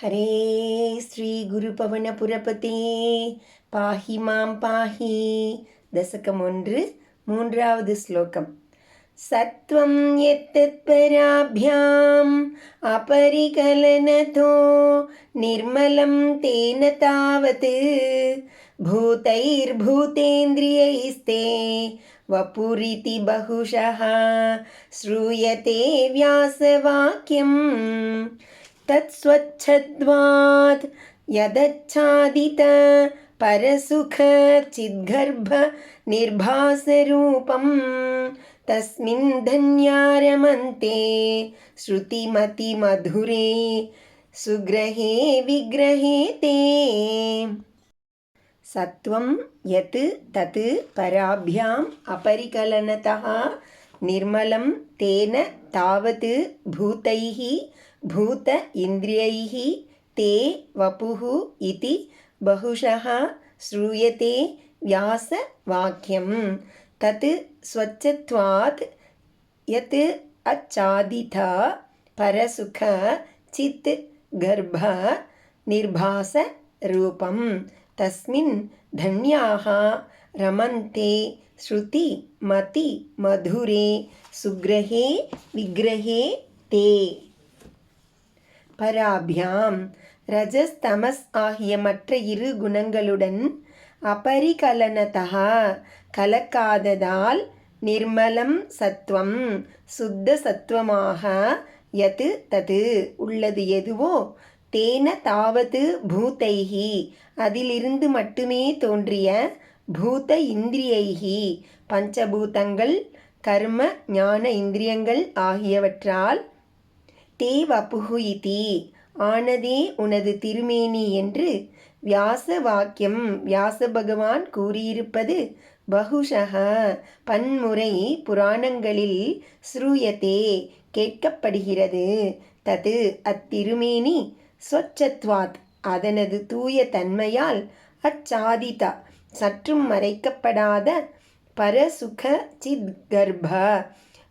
ஹரே ஸ்ரீ குரு பவனபுரபதே பாஹி மாம் பாஹி. தசகம் 1 மூன்றாவது ஸ்லோகம். சத்வம் யத்தத் பராப்யாம் அபரிகலனதோ நிர்மலம் தேன தாவத் பூதைர்பூதேந்திரியைஸ்தே வபுரிதி பகுஷः ஸ்ரூயதே வியாசவாக்யம். தத்ஸ்வச்சத்வாத் யதச்சாதித பரசுக சித்கர்ப்ப நிர்பாசரூபம் தஸ்மின் தன்யாரமந்தே ஸ்ருதிமதி மதுரே சுக்ரஹே விக்ரஹே தே. சத்வம் யத் தத் பராப்யாம் அபரிகலனதः நிர்மலம் தேன தாவத் பூதைः பூத இந்திரியைः தே வபுः இதி பகுஷः ஸ்ரூயதே வியாச வாக்கியம். தத் ஸ்வச்சத்வாத் யத் அச்சாதித பரசுக சித் கர்ப்ப நிர்பாச ரூபம் தஸ்மின் தன்யாः ரமந்தே ஸ்ருதி மதி மதுரே சுக்ரஹே விக்ரஹே தே. பராபியாம் ரஜஸ் தமஸ் ஆகிய மற்ற இரு குணங்களுடன் அபரிகலனதः கலக்காததால் நிர்மலம் சத்வம் சுத்த சத்வமாக யத் தது உள்ளது எதுவோ தேன தாவது பூதைஹி அதிலிருந்து மட்டுமே தோன்றிய பூத இந்திரியைஹி பஞ்சபூதங்கள் கர்ம ஞான இந்திரியங்கள் ஆகியவற்றால் தே வபுஹு இதி ஆனதே உனது திருமேனி என்று வியாச வாக்கியம் வியாச பகவான் கூறியிருப்பது பகுஷக பன்முறை புராணங்களில் ஸ்ரூயதே கேட்கப்படுகிறது. தது அத்திருமேனி ஸ்வச்சத்வாத் அதனது தூய தன்மையால் அச்சாதித சற்றும் மறைக்கப்படாத பரசுக சித்கர்ப்ப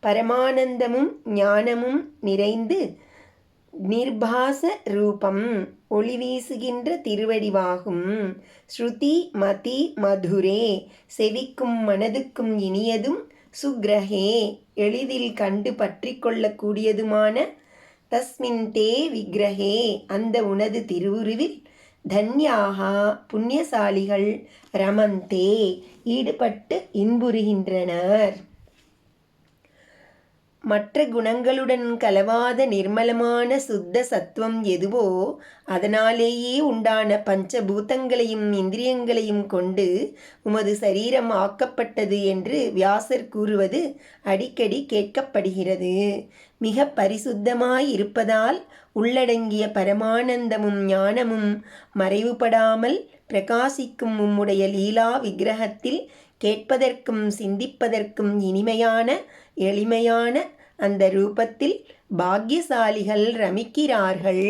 பரமானந்தமும் ஞானமும் நிறைந்து நிர்பாச ரூபம் ஒளி வீசுகின்ற திருவடிவாகும். ஸ்ருதி மதி மதுரே செவிக்கும் மனதுக்கும் இனியதும் சுக்ரஹே எளிதில் கண்டு பற்றி கொள்ளக்கூடியதுமான தஸ்மின் தே விக்ரஹே அந்த உனது திருவுருவில் தன்யாகா புண்ணியசாலிகள் ரமந்தே ஈடுபட்டு இன்புறுகின்றனர். மற்ற குணங்களுடன் கலவாத நிர்மலமான சுத்த சத்துவம் எதுவோ அதனாலேயே உண்டான பஞ்சபூதங்களையும் இந்திரியங்களையும் கொண்டு உமது சரீரம் ஆக்கப்பட்டது என்று வியாசர் கூறுவது அடிக்கடி கேட்கப்படுகிறது. மிக பரிசுத்தமாய் இருப்பதால் உள்ளடங்கிய பரமானந்தமும் ஞானமும் மறைவுபடாமல் பிரகாசிக்கும் உம்முடைய லீலா விக்கிரகத்தில் கேட்பதற்கும் சிந்திப்பதற்கும் இனிமையான எளிமையான அந்த ரூபத்தில் பாக்யசாலிகள் ரமிக்கிறார்கள்.